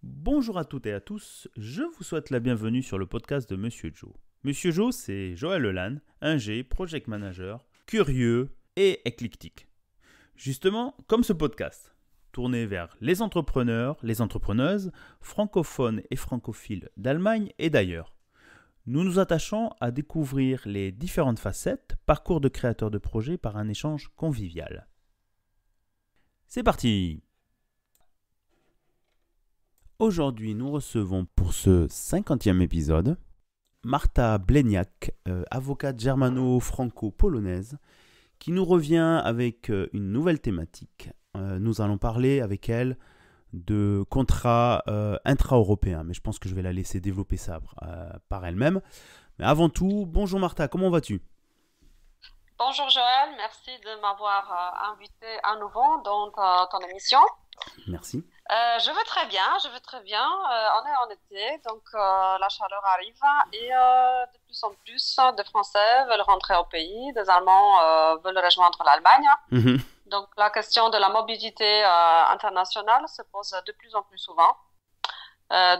Bonjour à toutes et à tous, je vous souhaite la bienvenue sur le podcast de Monsieur Joe. Monsieur Joe, c'est Joël Lelan, ingé, project manager, curieux et éclectique. Justement, comme ce podcast, tourné vers les entrepreneurs, les entrepreneuses, francophones et francophiles d'Allemagne et d'ailleurs. Nous nous attachons à découvrir les différentes facettes, parcours de créateurs de projets par un échange convivial. C'est parti! Aujourd'hui, nous recevons pour ce 50e épisode Marta Bleniak, avocate germano-franco-polonaise, qui nous revient avec une nouvelle thématique. Nous allons parler avec elle de contrats intra-européens, mais je pense que je vais la laisser développer ça par elle-même. Mais avant tout, bonjour Marta, comment vas-tu ? Bonjour Joël, merci de m'avoir invité à nouveau dans ton émission. Merci. Je vais très bien, on est en été, donc la chaleur arrive et de plus en plus de Français veulent rentrer au pays, des Allemands veulent rejoindre l'Allemagne. Donc la question de la mobilité internationale se pose de plus en plus souvent.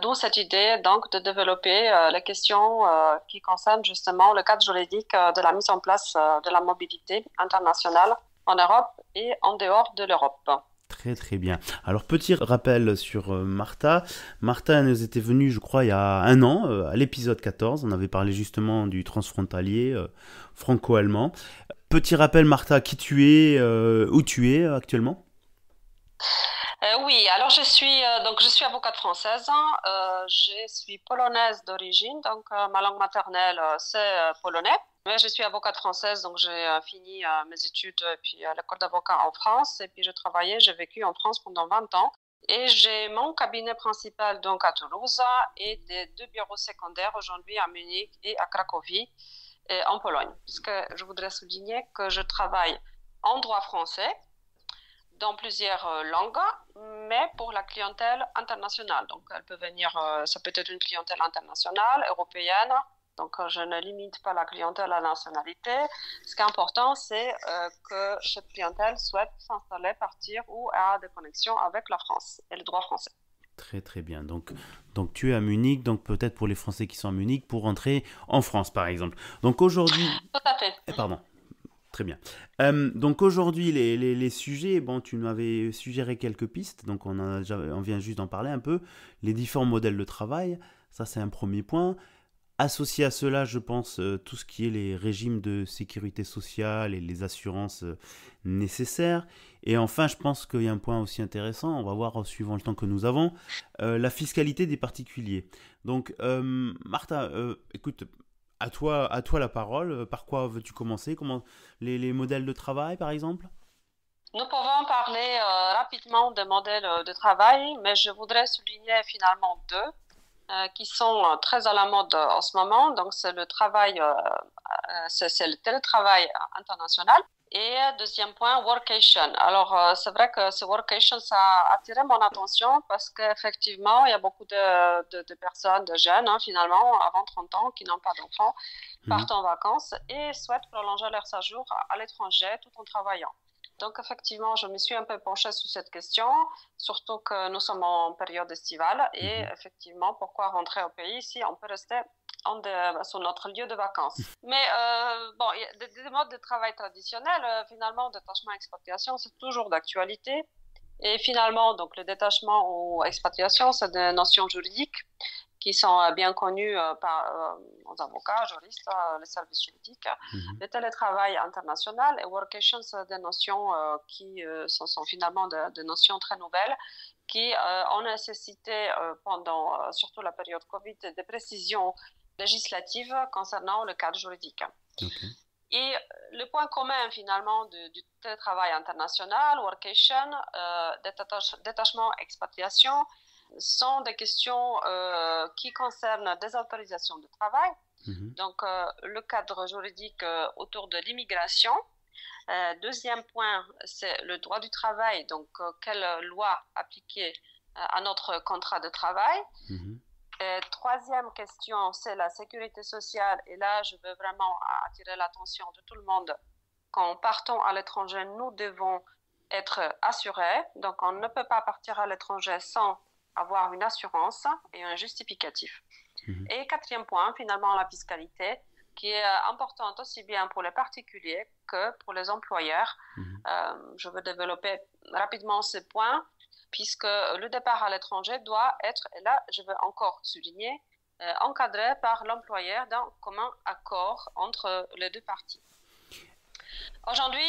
D'où cette idée donc de développer les questions qui concernent justement le cadre juridique de la mise en place de la mobilité internationale en Europe et en dehors de l'Europe. Très très bien. Alors petit rappel sur Marta. Marta nous était venue, je crois, il y a un an, à l'épisode 14. On avait parlé justement du transfrontalier franco-allemand. Petit rappel Marta, qui tu es, où tu es actuellement ? Oui, alors je suis avocate française, je suis polonaise d'origine, donc ma langue maternelle c'est polonais. Mais je suis avocate française, donc j'ai fini mes études puis à l'école d'avocat en France et puis j'ai vécu en France pendant 20 ans. Et j'ai mon cabinet principal donc à Toulouse et des 2 bureaux secondaires aujourd'hui à Munich et à Cracovie et en Pologne. Puisque je voudrais souligner que je travaille en droit français dans plusieurs langues, mais pour la clientèle internationale. Donc, elle peut venir, ça peut être une clientèle internationale, européenne. Donc, je ne limite pas la clientèle à la nationalité. Ce qui est important, c'est que cette clientèle souhaite s'installer, partir ou a des connexions avec la France et le droit français. Très très bien. Donc tu es à Munich, donc peut-être pour les Français qui sont à Munich, pour rentrer en France par exemple. Donc aujourd'hui... Tout à fait. Pardon. Très bien. Donc aujourd'hui, les sujets, bon, tu m'avais suggéré quelques pistes, donc on vient juste d'en parler un peu. Les différents modèles de travail, ça c'est un premier point. Associé à cela, je pense, tout ce qui est les régimes de sécurité sociale et les assurances nécessaires. Et enfin, je pense qu'il y a un point aussi intéressant, on va voir suivant le temps que nous avons, la fiscalité des particuliers. Donc, Martha, écoute, à toi la parole. Par quoi veux-tu commencer ? Comment les modèles de travail, par exemple ? Nous pouvons parler rapidement des modèles de travail, mais je voudrais souligner finalement deux qui sont très à la mode en ce moment. Donc, c'est le travail, c'est le télétravail international. Et deuxième point, workation. Alors, c'est vrai que ce workation, ça a attiré mon attention parce qu'effectivement, il y a beaucoup de personnes, de jeunes, finalement, avant 30 ans, qui n'ont pas d'enfants, partent en vacances et souhaitent prolonger leur séjour à l'étranger tout en travaillant. Donc, effectivement, je me suis un peu penchée sur cette question, surtout que nous sommes en période estivale et effectivement, pourquoi rentrer au pays si on peut rester sur notre lieu de vacances. Mais bon, il y a des modes de travail traditionnels, finalement, détachement-expatriation, c'est toujours d'actualité. Et finalement, donc, le détachement ou expatriation, c'est des notions juridiques qui sont bien connues par les avocats, juristes, les services juridiques. Le télétravail international et workation, c'est des notions qui sont finalement des notions très nouvelles qui ont nécessité pendant surtout la période Covid des précisions législatives concernant le cadre juridique. Okay. Et le point commun finalement du télétravail international, workation, détachement, expatriation, sont des questions qui concernent des autorisations de travail, donc le cadre juridique autour de l'immigration. Deuxième point, c'est le droit du travail, donc quelle loi appliquer à notre contrat de travail. Troisième question, c'est la sécurité sociale. Et là, je veux vraiment attirer l'attention de tout le monde. Quand partons à l'étranger, nous devons être assurés. Donc, on ne peut pas partir à l'étranger sans avoir une assurance et un justificatif. Et quatrième point, finalement, la fiscalité, qui est importante aussi bien pour les particuliers que pour les employeurs. Je veux développer rapidement ces points, puisque le départ à l'étranger doit être, et là je veux encore souligner, encadré par l'employeur d'un commun accord entre les deux parties. Aujourd'hui,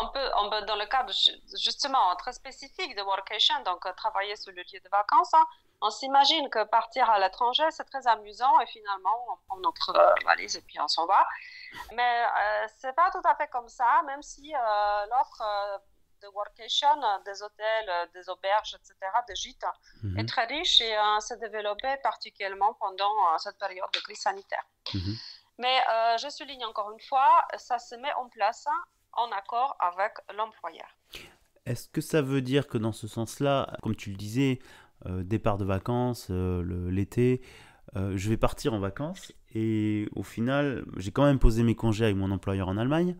on peut, dans le cadre justement très spécifique de workation, donc travailler sur le lieu de vacances, on s'imagine que partir à l'étranger, c'est très amusant et finalement, on prend notre valise et puis on s'en va. Mais c'est pas tout à fait comme ça, même si l'offre de workation, des hôtels, des auberges, etc., des gîtes, est très riche et s'est développée particulièrement pendant cette période de crise sanitaire. Mais je souligne encore une fois, ça se met en place en accord avec l'employeur. Est-ce que ça veut dire que dans ce sens-là, comme tu le disais, départ de vacances, l'été, je vais partir en vacances et au final, j'ai quand même posé mes congés avec mon employeur en Allemagne.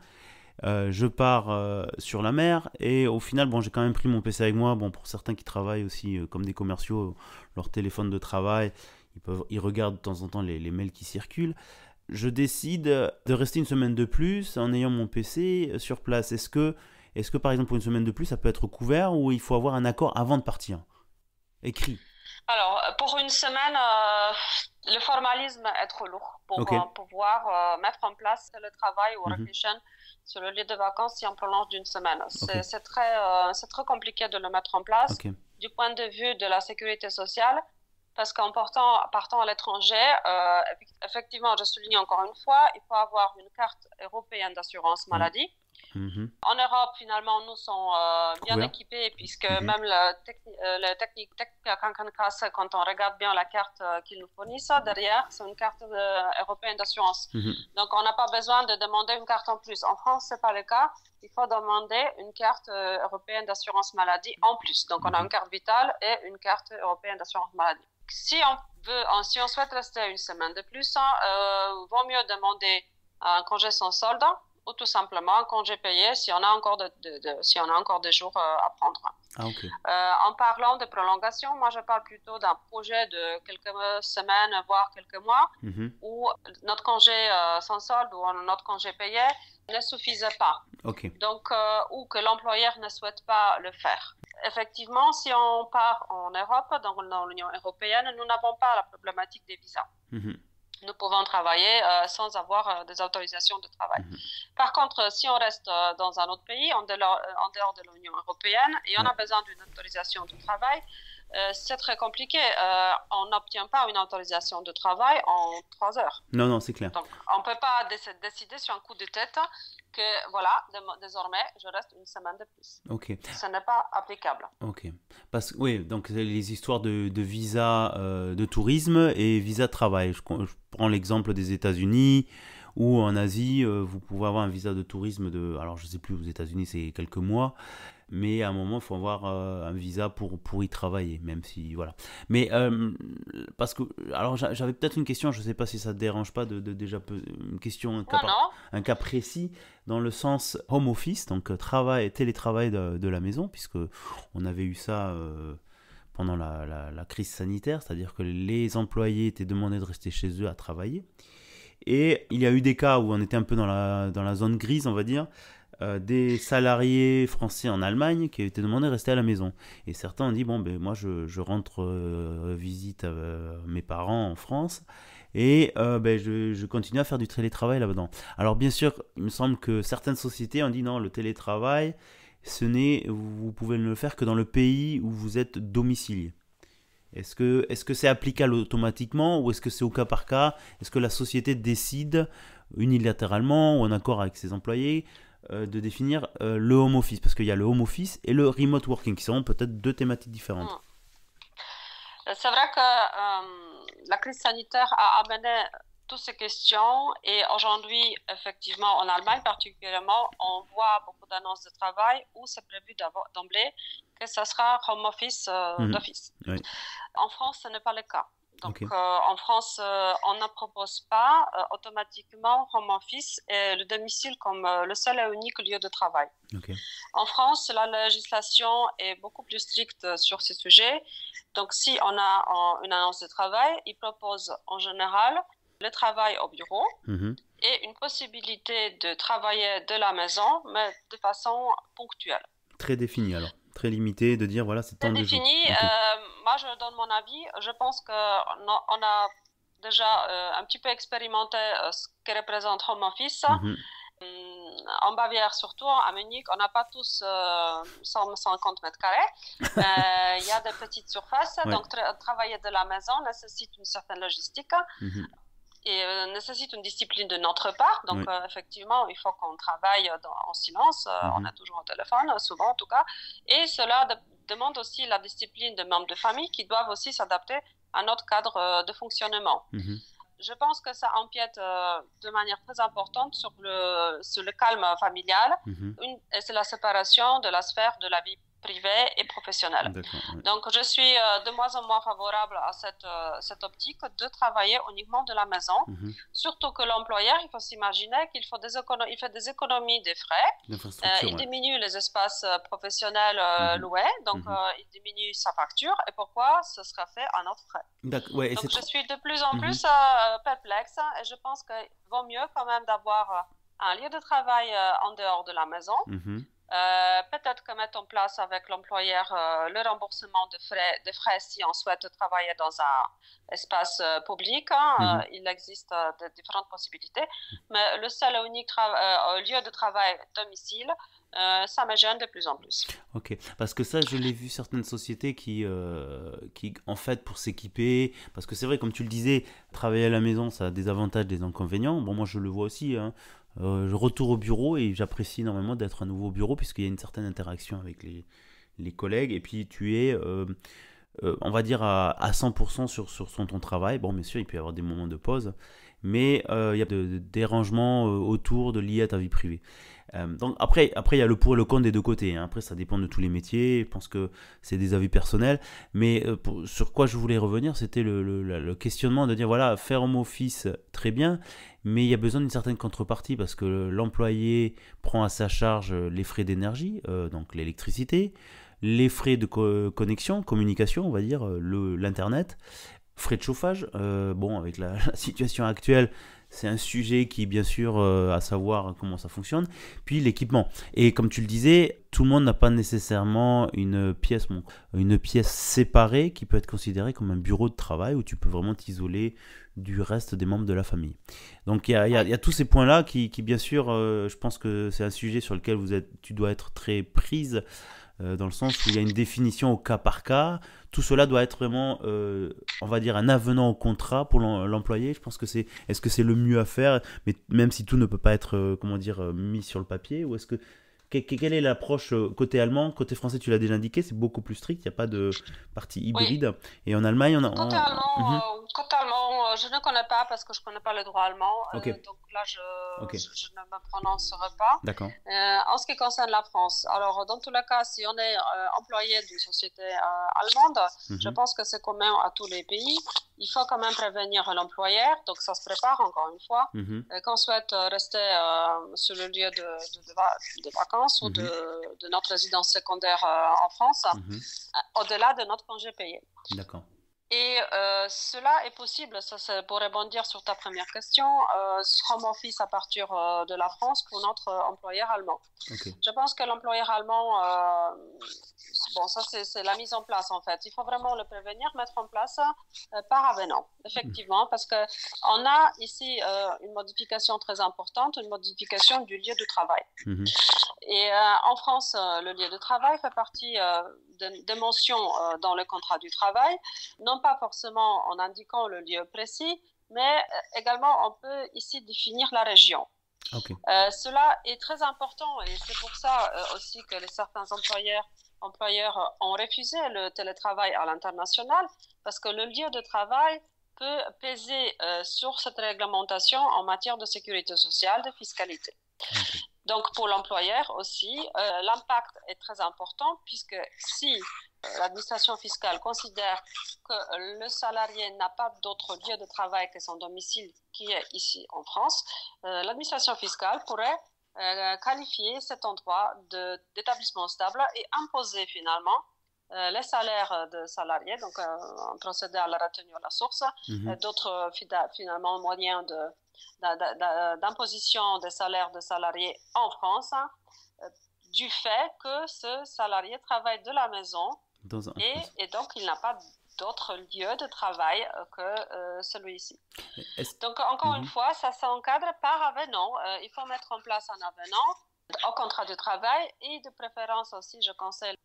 Je pars sur la mer et au final, bon, j'ai quand même pris mon PC avec moi. Bon, pour certains qui travaillent aussi comme des commerciaux, leur téléphone de travail, ils regardent de temps en temps les mails qui circulent. Je décide de rester une semaine de plus en ayant mon PC sur place. Est-ce que par exemple pour une semaine de plus, ça peut être couvert ou il faut avoir un accord avant de partir? Écrit. Alors, pour une semaine, le formalisme est trop lourd pour pouvoir mettre en place le travail ou workation sur le lieu de vacances si on prolonge d'une semaine. C'est très compliqué de le mettre en place du point de vue de la sécurité sociale. Parce qu'en partant à l'étranger, effectivement, je souligne encore une fois, il faut avoir une carte européenne d'assurance maladie. En Europe, finalement, nous sommes bien équipés puisque même le technique Krankenkasse, quand on regarde bien la carte qu'ils nous fournissent, derrière, c'est une carte européenne d'assurance. Donc, on n'a pas besoin de demander une carte en plus. En France, ce n'est pas le cas. Il faut demander une carte européenne d'assurance maladie en plus. Donc, on a une carte vitale et une carte européenne d'assurance maladie. Si on souhaite rester une semaine de plus, vaut mieux demander un congé sans solde ou tout simplement un congé payé si on a encore des jours à prendre. En parlant de prolongation, moi je parle plutôt d'un projet de quelques semaines, voire quelques mois, où notre congé sans solde ou notre congé payé ne suffisait pas. Donc, ou que l'employeur ne souhaite pas le faire. Effectivement, si on part en Europe, dans l'Union européenne, nous n'avons pas la problématique des visas. Nous pouvons travailler sans avoir des autorisations de travail. Par contre, si on reste dans un autre pays, en dehors de l'Union européenne, et on a besoin d'une autorisation de travail, c'est très compliqué. On n'obtient pas une autorisation de travail en 3 heures. Non, c'est clair. Donc, on ne peut pas décider sur un coup de tête que, voilà, désormais, je reste une semaine de plus. Ce n'est pas applicable. Parce que, oui, donc les histoires de visa de tourisme et visa de travail. Je prends l'exemple des États-Unis ou en Asie, vous pouvez avoir un visa de tourisme alors je ne sais plus, aux États-Unis c'est quelques mois, mais à un moment il faut avoir un visa pour y travailler, même si voilà. Mais parce que alors j'avais peut-être une question, je ne sais pas si ça te dérange pas de déjà une question, un cas précis dans le sens home office, donc télétravail de la maison, puisque on avait eu ça pendant la crise sanitaire, c'est-à-dire que les employés étaient demandés de rester chez eux à travailler. Et il y a eu des cas où on était un peu dans la zone grise, on va dire, des salariés français en Allemagne qui étaient demandés de rester à la maison. Et certains ont dit, bon, ben moi je rentre visite mes parents en France et je continue à faire du télétravail là-dedans. Alors bien sûr, il me semble que certaines sociétés ont dit, non, le télétravail, vous pouvez ne le faire que dans le pays où vous êtes domicilié. Est-ce que c'est applicable automatiquement ou est-ce que c'est au cas par cas? Est-ce que la société décide unilatéralement ou en accord avec ses employés de définir le home office? Parce qu'il y a le home office et le remote working qui sont peut-être deux thématiques différentes. C'est vrai que la crise sanitaire a amené toutes ces questions et aujourd'hui, effectivement, en Allemagne particulièrement, on voit beaucoup d'annonces de travail où c'est prévu d'emblée que ce sera home office d'office. En France, ce n'est pas le cas. Donc, Ok. en France, on ne propose pas automatiquement home office et le domicile comme le seul et unique lieu de travail. Ok. En France, la législation est beaucoup plus stricte sur ce sujet. Donc, si on a une annonce de travail, il propose en général le travail au bureau Mhm. et une possibilité de travailler de la maison, mais de façon ponctuelle. Très défini alors. Très limité de dire voilà, c'est C'est tant de jours. défini. Ok. Moi, je donne mon avis. Je pense qu'on a déjà un petit peu expérimenté ce que représente home office. Mhm. En Bavière, surtout à Munich, on n'a pas tous 150 mètres carrés. Il y a des petites surfaces, Ouais. donc travailler de la maison nécessite une certaine logistique Mhm. et nécessite une discipline de notre part. Donc, Ouais. effectivement, il faut qu'on travaille en silence. On Mhm. est toujours au téléphone, souvent en tout cas. Et cela demande aussi la discipline des membres de famille qui doivent aussi s'adapter à notre cadre de fonctionnement. Mhm. Je pense que ça empiète de manière très importante sur le calme familial. Mhm. Et c'est la séparation de la sphère de la vie privée et professionnelle. D'accord. Ouais. Donc, je suis de moins en moins favorable à cette optique de travailler uniquement de la maison. Mhm. Surtout que l'employeur, il faut s'imaginer qu'il il fait des économies des frais. L'infrastructure, Il ouais. diminue les espaces professionnels Mhm. loués, donc Mhm. il diminue sa facture. Et pourquoi ce sera fait à notre frais? D'accord. Ouais, et Donc, c'est je trop. suis de plus en Mhm. plus perplexe et je pense qu'il vaut mieux quand même d'avoir un lieu de travail en dehors de la maison. Mhm. Peut-être que mettre en place avec l'employeur le remboursement de frais si on souhaite travailler dans un espace public. Mhm. Il existe de différentes possibilités. Mais le seul et unique lieu de travail domicile, ça me gêne de plus en plus. Ok, parce que ça, je l'ai vu certaines sociétés qui, en fait, pour s'équiper, parce que c'est vrai, comme tu le disais, travailler à la maison, ça a des avantages, des inconvénients. Bon, moi, je le vois aussi, hein. Je retourne au bureau et j'apprécie énormément d'être à nouveau au bureau, puisqu'il y a une certaine interaction avec les collègues, et puis tu es, on va dire, à 100% sur ton travail. Bon, bien sûr, il peut y avoir des moments de pause, mais il y a de dérangements autour de liés à ta vie privée. Donc après, il y a le pour et le contre des deux côtés, hein. Après, ça dépend de tous les métiers. Je pense que c'est des avis personnels. Mais sur quoi je voulais revenir, c'était le questionnement de dire, voilà, faire home office, très bien, mais il y a besoin d'une certaine contrepartie parce que l'employé prend à sa charge les frais d'énergie, donc l'électricité, les frais de connexion, communication, on va dire, l'internet, frais de chauffage. Bon, avec la situation actuelle, c'est un sujet qui, bien sûr, à savoir comment ça fonctionne. Puis l'équipement. Et comme tu le disais, tout le monde n'a pas nécessairement une pièce séparée qui peut être considérée comme un bureau de travail où tu peux vraiment t'isoler du reste des membres de la famille. Donc il y a tous ces points-là qui, bien sûr, je pense que c'est un sujet sur lequel tu dois être très prise, dans le sens où il y a une définition au cas par cas. Tout cela doit être vraiment, on va dire, un avenant au contrat pour l'employé. Je pense que est-ce que c'est le mieux à faire, mais même si tout ne peut pas être, comment dire, mis sur le papier, ou est-ce que, quelle est l'approche côté allemand, côté français, tu l'as déjà indiqué, c'est beaucoup plus strict, il n'y a pas de partie Oui. hybride. Et en Allemagne, Mhm. Côté allemand, je ne connais pas parce que je ne connais pas le droit allemand. Ok, Donc là, ok, je ne me prononcerai pas. d'accord. En ce qui concerne la France, alors dans tous les cas, si on est employé d'une société allemande, je Mhm. pense que c'est commun à tous les pays. Il faut quand même prévenir l'employeur, donc ça se prépare encore une fois. Mhm. Qu'on souhaite rester sur le lieu de vacances ou Mhm. de notre résidence secondaire en France, Mhm. au-delà de notre congé payé. D'accord. Et cela est possible, ça c'est pour rebondir sur ta première question, home office à partir de la France pour notre employeur allemand. Ok. Je pense que l'employeur allemand, bon ça c'est la mise en place en fait. Il faut vraiment le prévenir, mettre en place par avenant, effectivement, parce que on a ici une modification très importante, une modification du lieu de travail. Mhm. Et en France, le lieu de travail fait partie des mentions dans le contrat du travail, non pas forcément en indiquant le lieu précis, mais également on peut ici définir la région. Ok. Cela est très important et c'est pour ça aussi que certains employeurs ont refusé le télétravail à l'international, parce que le lieu de travail peut peser sur cette réglementation en matière de sécurité sociale, de fiscalité. Ok. Donc, pour l'employeur aussi, l'impact est très important puisque si l'administration fiscale considère que le salarié n'a pas d'autre lieu de travail que son domicile qui est ici en France, l'administration fiscale pourrait qualifier cet endroit d'établissement stable et imposer finalement les salaires de salariés, donc procéder à la retenue à la source, d'autres finalement moyens d'imposition des salaires de salariés en France, du fait que ce salarié travaille de la maison et donc il n'a pas d'autre lieu de travail que celui-ci. Donc encore une fois, ça s'encadre par avenant. Il faut mettre en place un avenant au contrat de travail et de préférence aussi, je conseille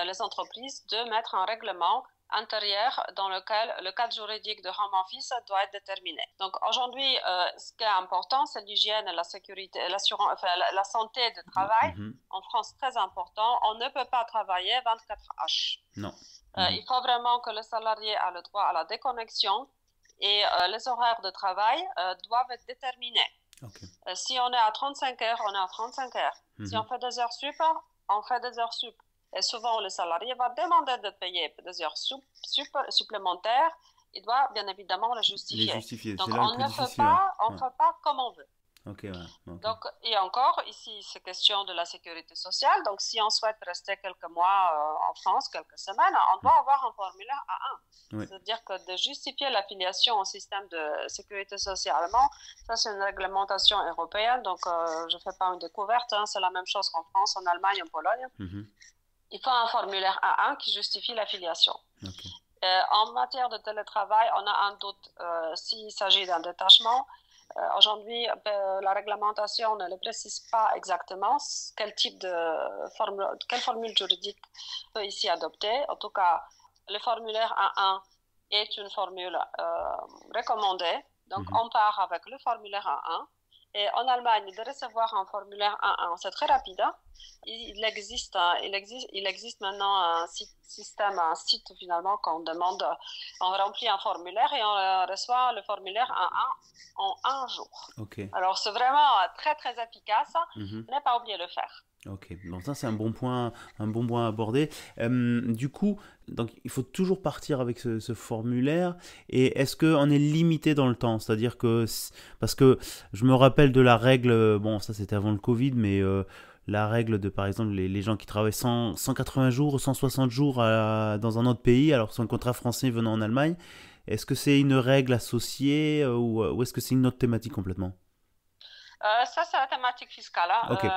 les entreprises de mettre un règlement intérieur dans lequel le cadre juridique de home office doit être déterminé. Donc aujourd'hui, ce qui est important, c'est l'hygiène, la sécurité, l'assurance, enfin, la santé de travail. En France, très important. On ne peut pas travailler 24H. Non. Il faut vraiment que le salarié ait le droit à la déconnexion et les horaires de travail doivent être déterminés. Si on est à 35 heures, on est à 35 heures. Si on fait des heures sup, on fait des heures sup. Et souvent, le salarié va demander de payer des heures supplémentaires. Il doit bien évidemment les justifier. Donc, on ne fait pas comme on veut. Donc, et encore, ici, c'est question de la sécurité sociale. Donc, si on souhaite rester quelques mois en France, quelques semaines, on doit avoir un formulaire A1. C'est-à-dire que de justifier l'affiliation au système de sécurité sociale allemand, ça, c'est une réglementation européenne. Donc, je ne fais pas une découverte. C'est la même chose qu'en France, en Allemagne, en Pologne. Il faut un formulaire A1 qui justifie l'affiliation. En matière de télétravail, on a un doute s'il s'agit d'un détachement. Aujourd'hui, la réglementation ne le précise pas exactement quelle formule juridique peut ici adopter. En tout cas, le formulaire A1 est une formule recommandée. Donc, on part avec le formulaire A1. Et en Allemagne, de recevoir un formulaire A1, c'est très rapide. Il existe maintenant un site finalement qu'on demande, on remplit un formulaire et on reçoit le formulaire A1 en un jour. Alors c'est vraiment très très efficace, ne pas oublier de le faire. Donc ça c'est un bon point à aborder. Du coup, donc il faut toujours partir avec ce formulaire. Et est-ce qu'on est limité dans le temps? C'est-à-dire que, parce que je me rappelle de la règle, bon ça c'était avant le Covid, mais la règle de par exemple les gens qui travaillent 180 jours ou 160 jours dans un autre pays, alors son contrat français venant en Allemagne, est-ce que c'est une règle associée ou est-ce que c'est une autre thématique complètement? Ça, c'est la thématique fiscale.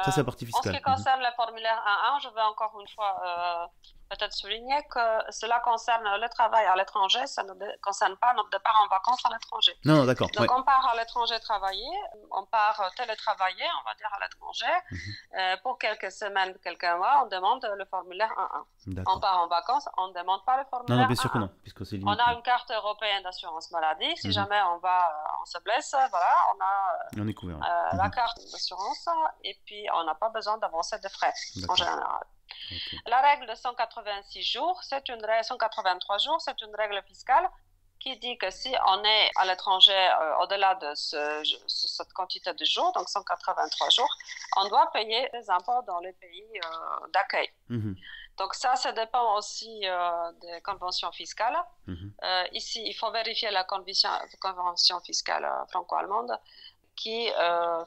Ça, c'est la partie fiscale. En ce qui concerne le formulaire A1, je veux encore une fois peut-être souligner que cela concerne le travail à l'étranger, ça ne concerne pas notre départ en vacances à l'étranger. Non, d'accord. Donc, on part à l'étranger travailler, on part télétravailler, on va dire à l'étranger. Pour quelques semaines, quelques mois, on demande le formulaire A1. On part en vacances, on ne demande pas le formulaire A1. Non, bien sûr que non, puisque c'est limité. On a une carte européenne d'assurance maladie. Si jamais on se blesse, voilà, on est couvert. La carte d'assurance et puis on n'a pas besoin d'avancer de frais en général. La règle de 186 jours, 183 jours, c'est une règle fiscale qui dit que si on est à l'étranger au-delà de cette quantité de jours, donc 183 jours, on doit payer les impôts dans les pays d'accueil. Donc ça dépend aussi des conventions fiscales. Ici, il faut vérifier la convention fiscale franco-allemande qui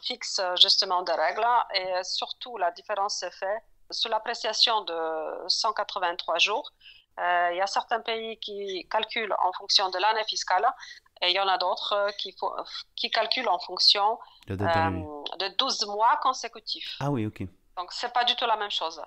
fixe justement des règles et surtout la différence se fait sur l'appréciation de 183 jours. Il y a certains pays qui calculent en fonction de l'année fiscale et il y en a d'autres qui calculent en fonction de 12 mois consécutifs. Ah oui, ok. Donc, ce n'est pas du tout la même chose.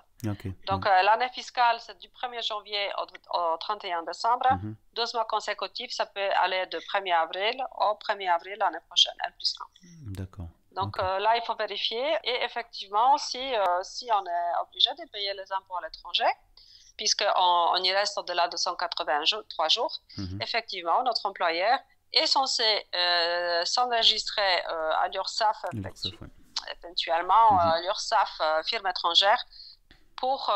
Donc, l'année fiscale, c'est du 1er janvier au 31 décembre. 12 mois consécutifs, ça peut aller de 1er avril au 1er avril l'année prochaine, N+1. D'accord. Donc, là, il faut vérifier. Et effectivement, si on est obligé de payer les impôts à l'étranger, puisqu'on y reste au-delà de 183 jours, effectivement, notre employeur est censé s'enregistrer à l'URSSAF éventuellement l'URSSAF, firme étrangère, pour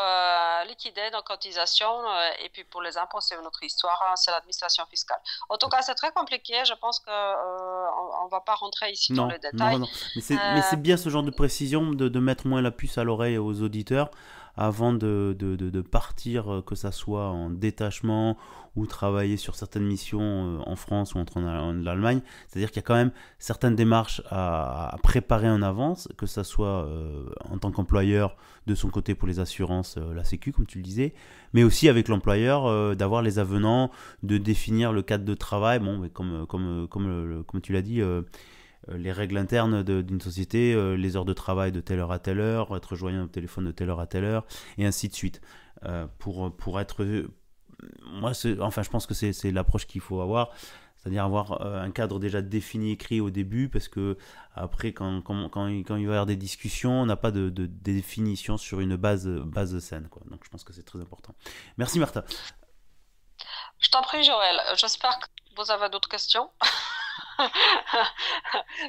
liquider nos cotisations et puis pour les impôts, c'est une autre histoire, hein, c'est l'administration fiscale. En tout cas, c'est très compliqué. Je pense qu'on ne va pas rentrer ici dans Non, les non, détails. non. Mais c'est bien ce genre de précision de mettre moins la puce à l'oreille aux auditeurs avant de partir, que ça soit en détachement ou travailler sur certaines missions en France ou en Allemagne. C'est-à-dire qu'il y a quand même certaines démarches à préparer en avance, que ça soit en tant qu'employeur de son côté pour les assurances, la Sécu, comme tu le disais, mais aussi avec l'employeur d'avoir les avenants, de définir le cadre de travail, bon, mais comme tu l'as dit, les règles internes d'une société, les heures de travail de telle heure à telle heure, être joignable au téléphone de telle heure à telle heure, et ainsi de suite. Pour être... Moi, je pense que c'est l'approche qu'il faut avoir, c'est-à-dire avoir un cadre déjà défini, écrit au début, parce que après, quand il va y avoir des discussions, on n'a pas de définition sur une base saine, quoi. Donc je pense que c'est très important. Merci Martha. Je t'en prie, Joël. J'espère que vous avez d'autres questions.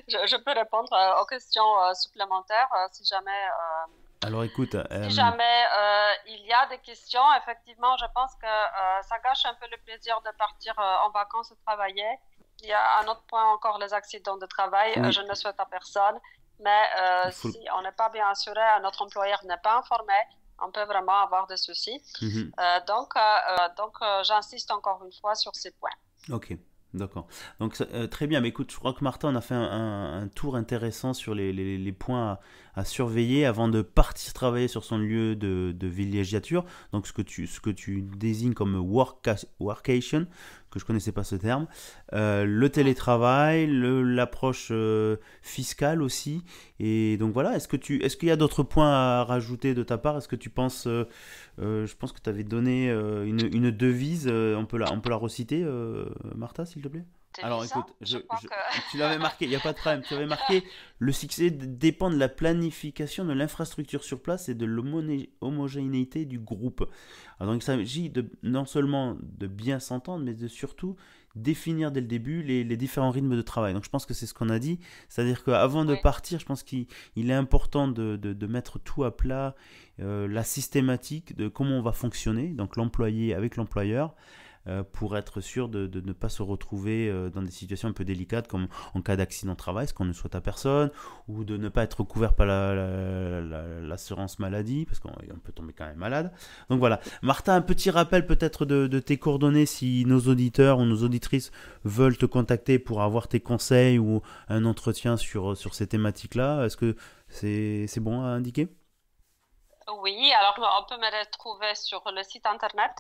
Je peux répondre aux questions supplémentaires si jamais. Alors écoute, Si jamais il y a des questions, effectivement, je pense que ça gâche un peu le plaisir de partir en vacances et travailler. Il y a un autre point encore, les accidents de travail. Oui. Je ne souhaite à personne, mais si on n'est pas bien assuré, notre employeur n'est pas informé, on peut vraiment avoir des soucis. Donc, j'insiste encore une fois sur ces points. Ok. D'accord. Donc très bien, mais écoute, je crois que Martin, on a fait un tour intéressant sur les points à surveiller avant de partir travailler sur son lieu de villégiature. Donc ce que tu désignes comme workation, que je connaissais pas ce terme, le télétravail, l'approche fiscale aussi. Et donc voilà, est-ce qu'il y a d'autres points à rajouter de ta part? Est-ce que tu penses, je pense que tu avais donné une devise, on peut la reciter, Martha, s'il te plaît? Alors écoute, tu l'avais marqué, il n'y a pas de problème, tu avais marqué le succès dépend de la planification de l'infrastructure sur place et de l'homogénéité du groupe. Alors donc il s'agit non seulement de bien s'entendre, mais de surtout définir dès le début les différents rythmes de travail. Donc je pense que c'est ce qu'on a dit, c'est-à-dire qu'avant de partir, je pense qu'il est important de mettre tout à plat, la systématique de comment on va fonctionner, donc l'employé avec l'employeur, pour être sûr de ne pas se retrouver dans des situations un peu délicates comme en cas d'accident de travail, ce qu'on ne souhaite à personne, ou de ne pas être couvert par l'assurance maladie, parce qu'on peut tomber quand même malade. Donc voilà. Martha, un petit rappel peut-être de tes coordonnées si nos auditeurs ou nos auditrices veulent te contacter pour avoir tes conseils ou un entretien sur ces thématiques-là. Est-ce que c'est bon à indiquer? Oui, alors on peut me retrouver sur le site internet.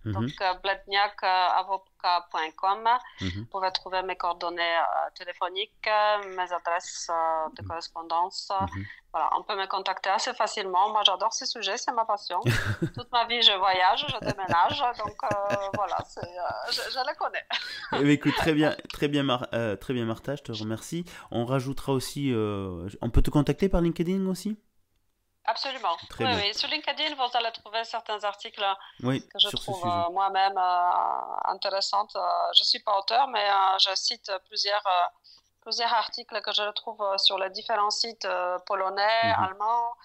Donc, bledniakavocat.com. Vous pouvez trouver mes coordonnées téléphoniques, mes adresses de correspondance. Voilà, on peut me contacter assez facilement. Moi, j'adore ces sujets, c'est ma passion. Toute ma vie, je voyage, je déménage. Donc, voilà, je les connais. Écoute, très bien, Martha, je te remercie. On rajoutera aussi... on peut te contacter par LinkedIn aussi? Absolument. Oui. Sur LinkedIn, vous allez trouver certains articles que je trouve moi-même intéressants. Je ne suis pas auteur, mais je cite plusieurs articles que je retrouve sur les différents sites polonais, allemands,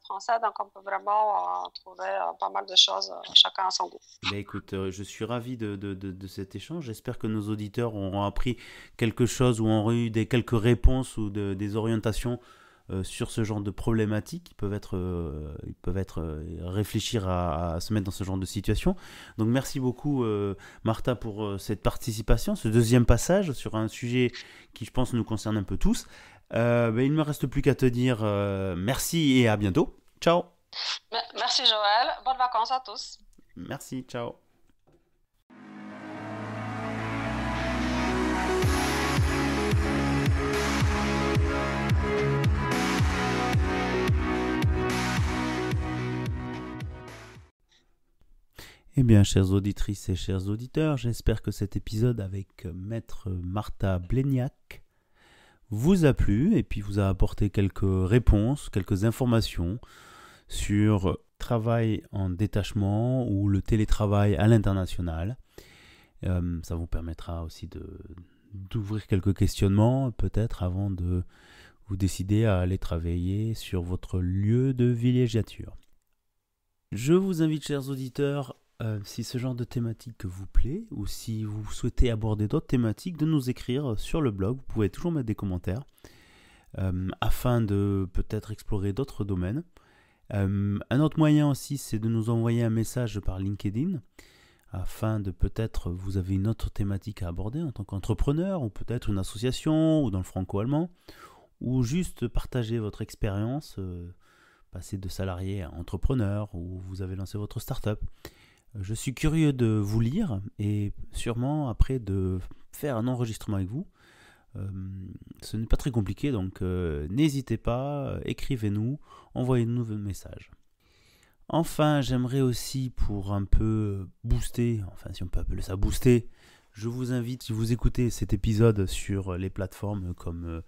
français. Donc, on peut vraiment trouver pas mal de choses, chacun à son goût. Écoute, je suis ravi de cet échange. J'espère que nos auditeurs auront appris quelque chose ou auront eu quelques réponses ou des orientations sur ce genre de problématiques. Ils peuvent réfléchir à se mettre dans ce genre de situation. Donc merci beaucoup Martha pour cette participation, ce deuxième passage sur un sujet qui je pense nous concerne un peu tous. Il ne me reste plus qu'à te dire merci et à bientôt. Ciao. Merci Joël, bonnes vacances à tous. Merci, ciao. Eh bien, chères auditrices et chers auditeurs, j'espère que cet épisode avec maître Martha Bledniak vous a plu et puis vous a apporté quelques réponses, quelques informations sur travail en détachement ou le télétravail à l'international. Ça vous permettra aussi d'ouvrir quelques questionnements, peut-être avant de vous décider à aller travailler sur votre lieu de villégiature. Je vous invite, chers auditeurs, si ce genre de thématique vous plaît, ou si vous souhaitez aborder d'autres thématiques, de nous écrire sur le blog. Vous pouvez toujours mettre des commentaires, afin de peut-être explorer d'autres domaines. Un autre moyen aussi, c'est de nous envoyer un message par LinkedIn, afin de peut-être vous avez une autre thématique à aborder en tant qu'entrepreneur, ou peut-être une association, ou dans le franco-allemand, ou juste partager votre expérience, passer de salarié à entrepreneur, ou vous avez lancé votre start-up. Je suis curieux de vous lire, et sûrement après de faire un enregistrement avec vous. Ce n'est pas très compliqué, donc n'hésitez pas, écrivez-nous, envoyez-nous vos messages. Enfin, j'aimerais aussi, pour un peu booster, enfin si on peut appeler ça booster, je vous invite, si vous écoutez cet épisode sur les plateformes comme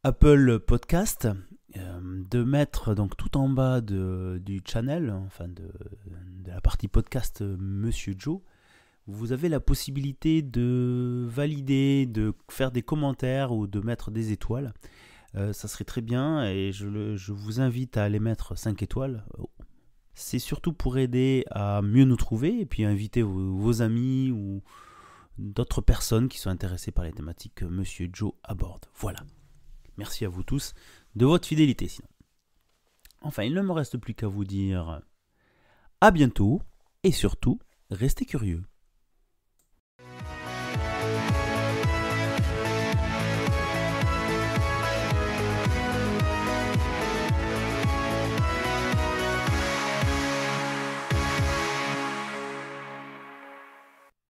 Apple Podcast, de mettre donc tout en bas du channel, enfin de la partie podcast Monsieur Joe, vous avez la possibilité de valider, de faire des commentaires ou de mettre des étoiles. Ça serait très bien, et je vous invite à aller mettre 5 étoiles. C'est surtout pour aider à mieux nous trouver, et puis inviter vos amis ou d'autres personnes qui sont intéressées par les thématiques que Monsieur Joe aborde. Voilà. Merci à vous tous de votre fidélité sinon. Enfin, il ne me reste plus qu'à vous dire à bientôt, et surtout, restez curieux.